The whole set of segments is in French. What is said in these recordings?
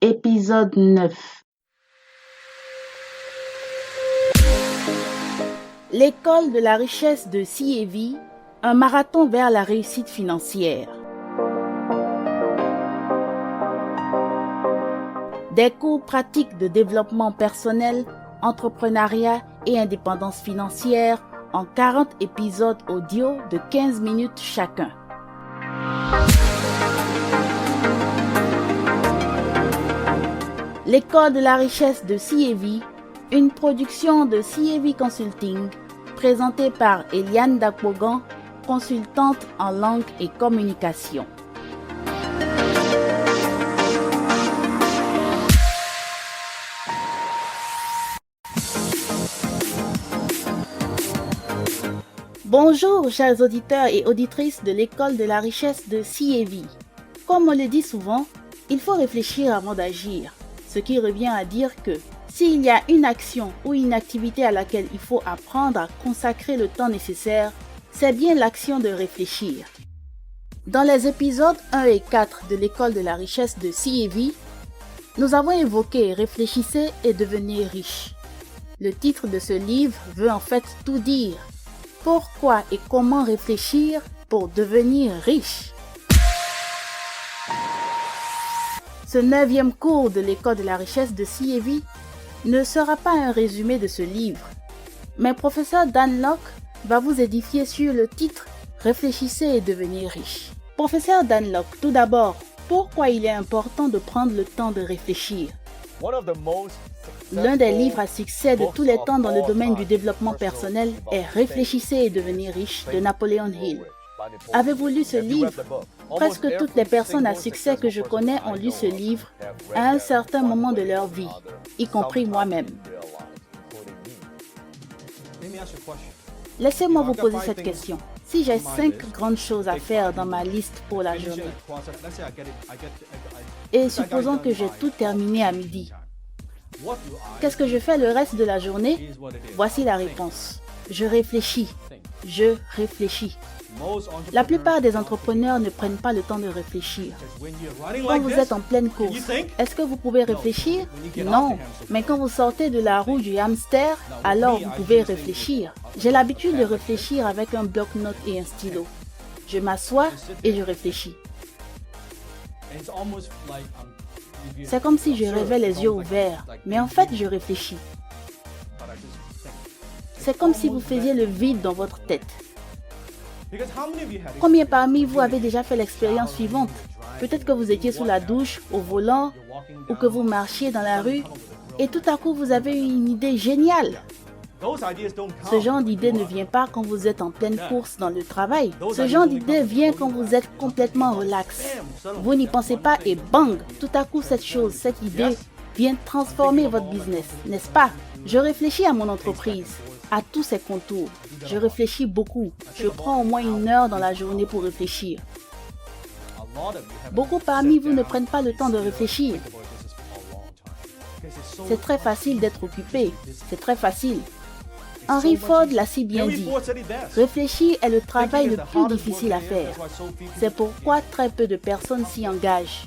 Épisode 9. L'école de la richesse de CAV, un marathon vers la réussite financière. Des cours pratiques de développement personnel, entrepreneuriat et indépendance financière en 40 épisodes audio de 15 minutes chacun. L'école de la richesse de CAV, une production de CAV Consulting, présentée par Eliane Dakpogan, consultante en langue et communication. Bonjour, chers auditeurs et auditrices de l'école de la richesse de CAV. Comme on le dit souvent, il faut réfléchir avant d'agir. Ce qui revient à dire que s'il y a une action ou une activité à laquelle il faut apprendre à consacrer le temps nécessaire, c'est bien l'action de réfléchir. Dans les épisodes 1 et 4 de l'école de la richesse de CAV, nous avons évoqué « Réfléchissez et devenez riche ». Le titre de ce livre veut en fait tout dire. Pourquoi et comment réfléchir pour devenir riche ? Ce 9e cours de l'école de la richesse de CAV ne sera pas un résumé de ce livre, mais professeur Dan Lok va vous édifier sur le titre « Réfléchissez et devenez riche ». Professeur Dan Lok, tout d'abord, pourquoi il est important de prendre le temps de réfléchir ? L'un des livres à succès de tous les temps dans le domaine du développement personnel est « Réfléchissez et devenez riche » de Napoleon Hill. Avez-vous lu ce livre ? Presque toutes les personnes à succès que je connais ont lu ce livre à un certain moment de leur vie, y compris moi-même. Laissez-moi vous poser cette question. Si j'ai 5 grandes choses à faire dans ma liste pour la journée, et supposons que j'ai tout terminé à midi, qu'est-ce que je fais le reste de la journée ? Voici la réponse. Je réfléchis. Je réfléchis. La plupart des entrepreneurs ne prennent pas le temps de réfléchir. Quand vous êtes en pleine course, est-ce que vous pouvez réfléchir ? Non. Mais quand vous sortez de la roue du hamster, alors vous pouvez réfléchir. J'ai l'habitude de réfléchir avec un bloc-notes et un stylo. Je m'assois et je réfléchis. C'est comme si je rêvais les yeux ouverts, mais en fait je réfléchis. C'est comme si vous faisiez le vide dans votre tête. Combien parmi vous avez déjà fait l'expérience suivante ? Peut-être que vous étiez sous la douche, au volant, ou que vous marchiez dans la rue, et tout à coup vous avez eu une idée géniale. Ce genre d'idée ne vient pas quand vous êtes en pleine course dans le travail. Ce genre d'idée vient quand vous êtes complètement relax. Vous n'y pensez pas et bang, tout à coup cette chose, cette idée vient transformer votre business, n'est-ce pas ? Je réfléchis à mon entreprise, à tous ses contours. Je réfléchis beaucoup. Je prends au moins 1 heure dans la journée pour réfléchir. Beaucoup parmi vous ne prennent pas le temps de réfléchir. C'est très facile d'être occupé. C'est très facile. Henry Ford l'a si bien dit. Réfléchir est le travail le plus difficile à faire. C'est pourquoi très peu de personnes s'y engagent.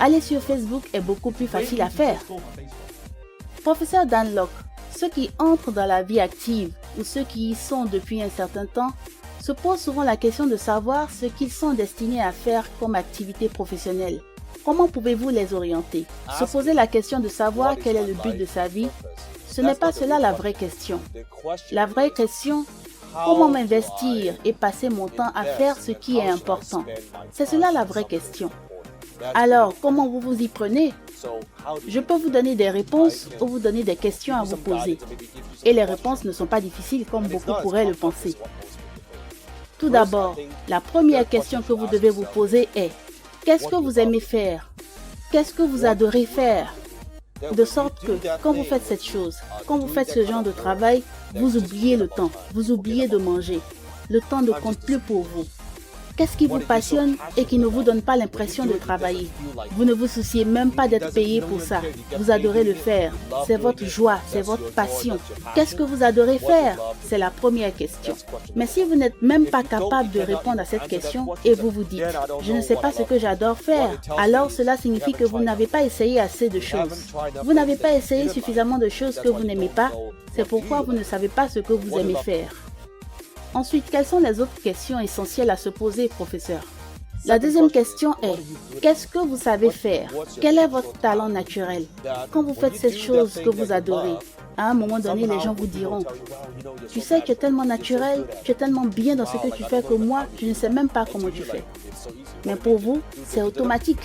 Aller sur Facebook est beaucoup plus facile à faire. Professeur Dan Lok, ceux qui entrent dans la vie active ou ceux qui y sont depuis un certain temps se posent souvent la question de savoir ce qu'ils sont destinés à faire comme activité professionnelle. Comment pouvez-vous les orienter ? Se poser la question de savoir quel est le but de sa vie, ce n'est pas cela la vraie question. La vraie question, comment m'investir et passer mon temps à faire ce qui est important ? C'est cela la vraie question. Alors, comment vous vous y prenez ? Je peux vous donner des réponses ou vous donner des questions à vous poser. Et les réponses ne sont pas difficiles comme beaucoup pourraient le penser. Tout d'abord, la première question que vous devez vous poser est « Qu'est-ce que vous aimez faire ? Qu'est-ce que vous adorez faire ?» De sorte que, quand vous faites cette chose, quand vous faites ce genre de travail, vous oubliez le temps, vous oubliez de manger. Le temps ne compte plus pour vous. Qu'est-ce qui vous passionne et qui ne vous donne pas l'impression de travailler? Vous ne vous souciez même pas d'être payé pour ça. Vous adorez le faire. C'est votre joie, c'est votre passion. Qu'est-ce que vous adorez faire? C'est la première question. Mais si vous n'êtes même pas capable de répondre à cette question et vous vous dites « Je ne sais pas ce que j'adore faire », alors cela signifie que vous n'avez pas essayé assez de choses. Vous n'avez pas essayé suffisamment de choses que vous n'aimez pas. C'est pourquoi vous ne savez pas ce que vous aimez faire. Ensuite, quelles sont les autres questions essentielles à se poser, professeur? La deuxième question est, qu'est-ce que vous savez faire? Quel est votre talent naturel? Quand vous faites cette chose que vous adorez, à un moment donné, les gens vous diront, tu sais, tu es tellement naturel, tu es tellement bien dans ce que tu fais que moi, je ne sais même pas comment tu fais. Mais pour vous, c'est automatique.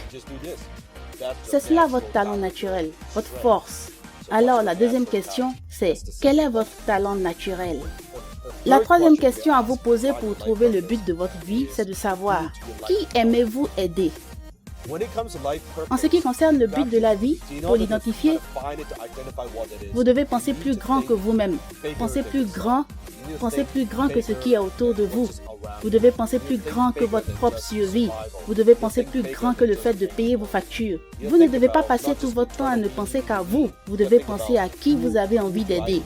C'est cela votre talent naturel, votre force. Alors, la deuxième question, c'est, quel est votre talent naturel? La troisième question à vous poser pour trouver le but de votre vie, c'est de savoir qui aimez-vous aider? En ce qui concerne le but de la vie, pour l'identifier, vous devez penser plus grand que vous-même. Pensez plus grand que ce qui est autour de vous. Vous devez penser plus grand que votre propre survie. Vous devez penser plus grand que le fait de payer vos factures. Vous ne devez pas passer tout votre temps à ne penser qu'à vous. Vous devez penser à qui vous avez envie d'aider,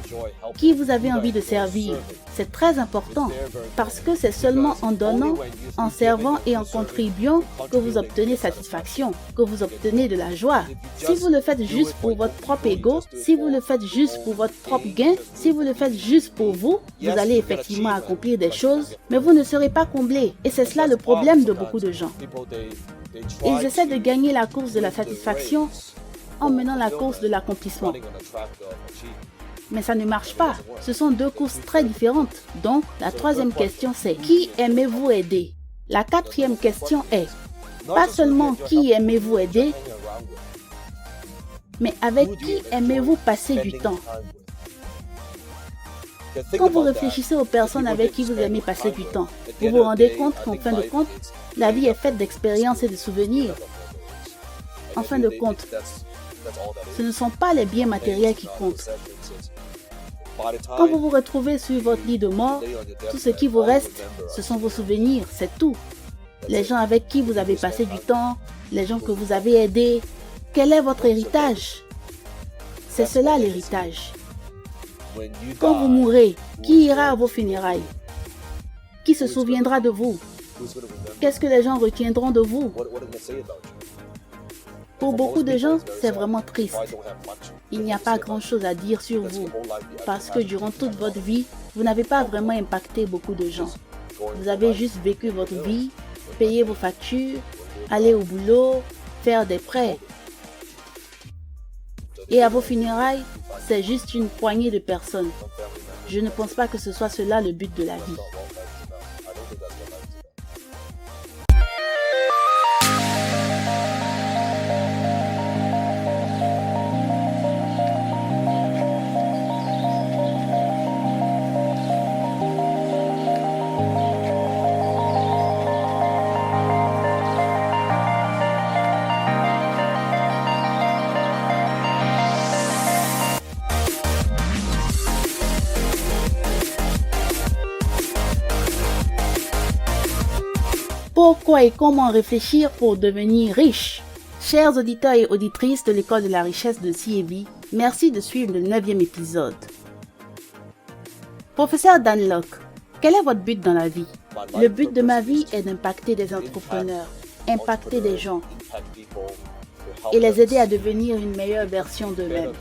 qui vous avez envie de servir. C'est très important parce que c'est seulement en donnant, en servant et en contribuant que vous obtenez satisfaction, que vous obtenez de la joie. Si vous le faites juste pour votre propre ego, si vous le faites juste pour votre propre gain, si vous le faites juste pour vous, vous allez effectivement accomplir des choses, mais vous ne serez pas comblé. Et c'est cela le problème de beaucoup de gens. Ils essaient de gagner la course de la satisfaction en menant la course de l'accomplissement. Mais ça ne marche pas. Ce sont deux courses très différentes. Donc, la troisième question c'est qui aimez-vous aider? La quatrième question est pas seulement qui aimez-vous aider, mais avec qui aimez-vous passer du temps? Quand vous réfléchissez aux personnes avec qui vous aimez passer du temps, vous vous rendez compte qu'en fin de compte, la vie est faite d'expériences et de souvenirs. En fin de compte, ce ne sont pas les biens matériels qui comptent. Quand vous vous retrouvez sur votre lit de mort, tout ce qui vous reste, ce sont vos souvenirs, c'est tout. Les gens avec qui vous avez passé du temps, les gens que vous avez aidés. Quel est votre héritage? C'est cela l'héritage. Quand vous mourrez, qui ira à vos funérailles? Qui se souviendra de vous? Qu'est-ce que les gens retiendront de vous? Pour beaucoup de gens, c'est vraiment triste. Il n'y a pas grand-chose à dire sur vous, parce que durant toute votre vie, vous n'avez pas vraiment impacté beaucoup de gens. Vous avez juste vécu votre vie, payé vos factures, aller au boulot, faire des prêts. Et à vos funérailles, c'est juste une poignée de personnes. Je ne pense pas que ce soit cela le but de la vie. Pourquoi et comment réfléchir pour devenir riche? Chers auditeurs et auditrices de l'école de la richesse de CAV, merci de suivre le 9e épisode. Professeur Dan Lok, quel est votre but dans la vie? Le but de ma vie est d'impacter des entrepreneurs, impacter des gens et les aider à devenir une meilleure version d'eux-mêmes.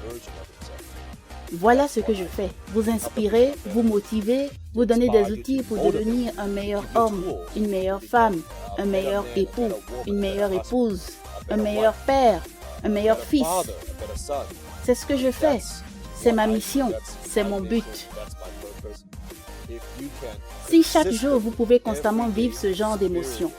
Voilà ce que je fais. Vous inspirer, vous motiver, vous donner des outils pour devenir un meilleur homme, une meilleure femme, un meilleur époux, une meilleure épouse, un meilleur père, un meilleur fils. C'est ce que je fais. C'est ma mission. C'est mon but. Si chaque jour vous pouvez constamment vivre ce genre d'émotions,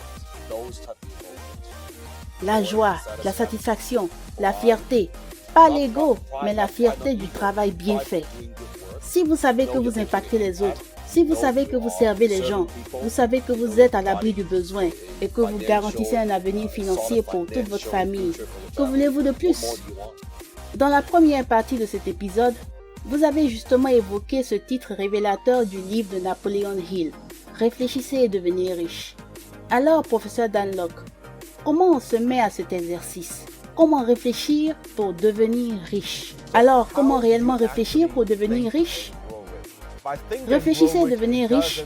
la joie, la satisfaction, la fierté, pas l'ego, mais la fierté du travail bien fait. Si vous savez que vous impactez les autres, si vous savez que vous servez les gens, vous savez que vous êtes à l'abri du besoin et que vous garantissez un avenir financier pour toute votre famille, que voulez-vous de plus? Dans la première partie de cet épisode, vous avez justement évoqué ce titre révélateur du livre de Napoleon Hill, « Réfléchissez et devenez riche ». Alors, professeur Dunlop, comment on se met à cet exercice? Comment réfléchir pour devenir riche? Alors, comment réellement réfléchir pour devenir riche? Réfléchissez et devenir riche.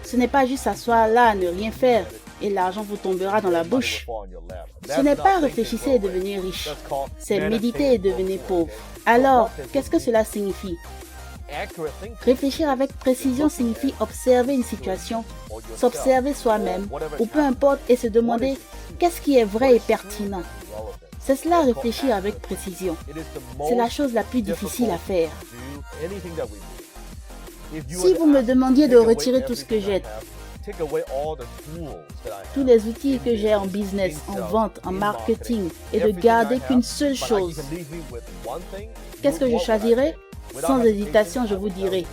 Ce n'est pas juste s'asseoir là, ne rien faire, et l'argent vous tombera dans la bouche. Ce n'est pas réfléchissez et devenir riche, c'est méditer et devenir pauvre. Alors, qu'est-ce que cela signifie? Réfléchir avec précision signifie observer une situation, s'observer soi-même, ou peu importe, et se demander qu'est-ce qui est vrai et pertinent. C'est cela réfléchir avec précision. C'est la chose la plus difficile à faire. Si vous me demandiez de retirer tout ce que j'ai, tous les outils que j'ai en business, en vente, en marketing, et de garder qu'une seule chose, qu'est-ce que je choisirais? Sans hésitation, je vous dirai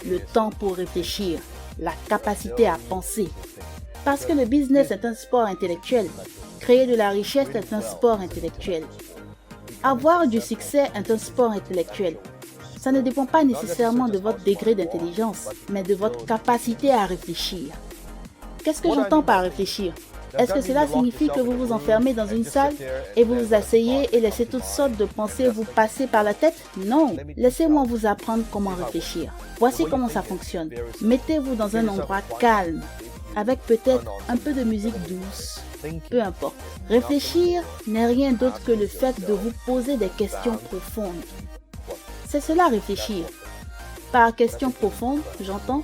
le temps pour réfléchir, la capacité à penser. Parce que le business est un sport intellectuel. Créer de la richesse est un sport intellectuel. Avoir du succès est un sport intellectuel. Ça ne dépend pas nécessairement de votre degré d'intelligence, mais de votre capacité à réfléchir. Qu'est-ce que j'entends par réfléchir? Est-ce que cela signifie que vous vous enfermez dans une salle et vous vous asseyez et laissez toutes sortes de pensées vous passer par la tête? Non, laissez-moi vous apprendre comment réfléchir. Voici comment ça fonctionne. Mettez-vous dans un endroit calme, avec peut-être un peu de musique douce, peu importe. Réfléchir n'est rien d'autre que le fait de vous poser des questions profondes. C'est cela réfléchir. Par question profonde, j'entends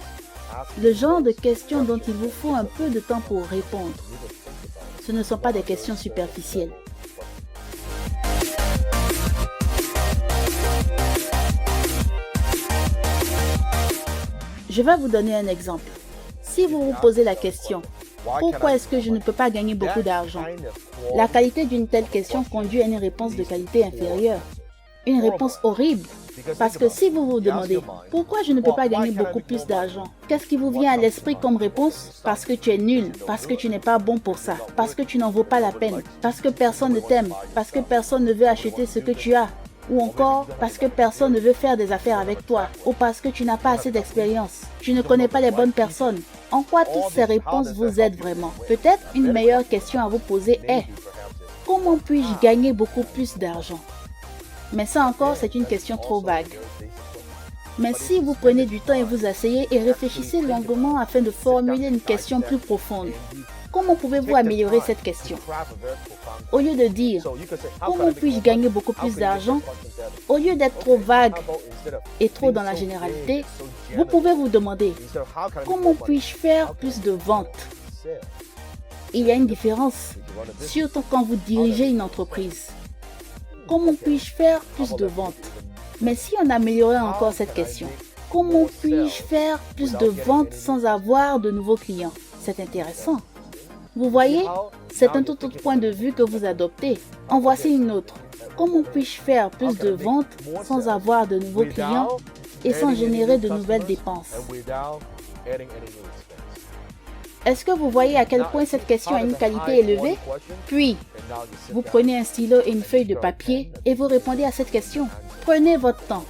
le genre de questions dont il vous faut un peu de temps pour répondre. Ce ne sont pas des questions superficielles. Je vais vous donner un exemple. Si vous vous posez la question, pourquoi est-ce que je ne peux pas gagner beaucoup d'argent? La qualité d'une telle question conduit à une réponse de qualité inférieure. Une réponse horrible. Parce que si vous vous demandez pourquoi je ne peux pas gagner beaucoup plus d'argent, qu'est-ce qui vous vient à l'esprit comme réponse? Parce que tu es nul, parce que tu n'es pas bon pour ça, parce que tu n'en vaux pas la peine, parce que personne ne t'aime, parce que personne ne veut acheter ce que tu as, ou encore parce que personne ne veut faire des affaires avec toi, ou parce que tu n'as pas assez d'expérience, tu ne connais pas les bonnes personnes. En quoi toutes ces réponses vous aident vraiment? Peut-être une meilleure question à vous poser est comment puis-je gagner beaucoup plus d'argent? Mais ça encore, c'est une question trop vague. Mais si vous prenez du temps et vous asseyez et réfléchissez longuement afin de formuler une question plus profonde, comment pouvez-vous améliorer cette question? Au lieu de dire « Comment puis-je gagner beaucoup plus d'argent ?» Au lieu d'être trop vague et trop dans la généralité, vous pouvez vous demander « Comment puis-je faire plus de ventes ?» Il y a une différence, surtout quand vous dirigez une entreprise. Comment puis-je faire plus de ventes? Mais si on améliorait encore cette question, comment puis-je faire plus de ventes sans avoir de nouveaux clients? C'est intéressant. Vous voyez, c'est un tout autre point de vue que vous adoptez. En voici une autre. Comment puis-je faire plus de ventes sans avoir de nouveaux clients et sans générer de nouvelles dépenses? Est-ce que vous voyez à quel point cette question a une qualité élevée? Puis, vous prenez un stylo et une feuille de papier et vous répondez à cette question. Prenez votre temps.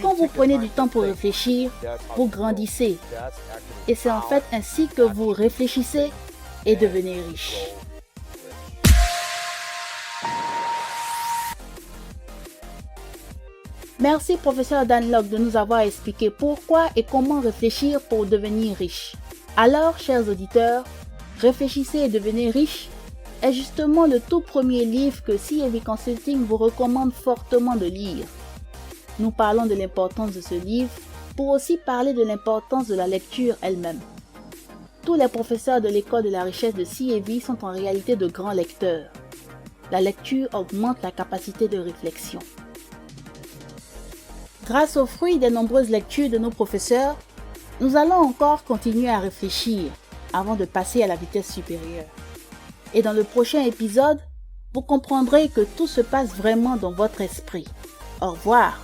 Quand vous prenez du temps pour réfléchir, vous grandissez. Et c'est en fait ainsi que vous réfléchissez et devenez riche. Merci professeur Dunlop de nous avoir expliqué pourquoi et comment réfléchir pour devenir riche. Alors, chers auditeurs, Réfléchissez et devenez riche est justement le tout premier livre que CAV Consulting vous recommande fortement de lire. Nous parlons de l'importance de ce livre pour aussi parler de l'importance de la lecture elle-même. Tous les professeurs de l'école de la richesse de CAV sont en réalité de grands lecteurs. La lecture augmente la capacité de réflexion. Grâce aux fruits des nombreuses lectures de nos professeurs, nous allons encore continuer à réfléchir avant de passer à la vitesse supérieure. Et dans le prochain épisode, vous comprendrez que tout se passe vraiment dans votre esprit. Au revoir.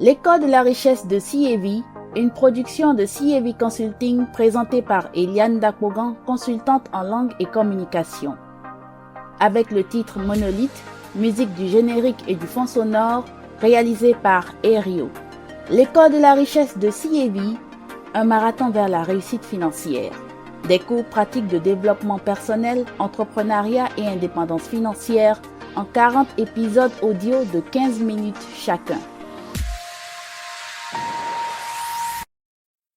L'école de la richesse de CAV, une production de CAV Consulting présentée par Eliane Dakpogan, consultante en langue et communication. Avec le titre Monolithe, Musique du générique et du fond sonore réalisé par Aerio. L'école de la richesse de CIEVI, un marathon vers la réussite financière. Des cours pratiques de développement personnel, entrepreneuriat et indépendance financière en 40 épisodes audio de 15 minutes chacun.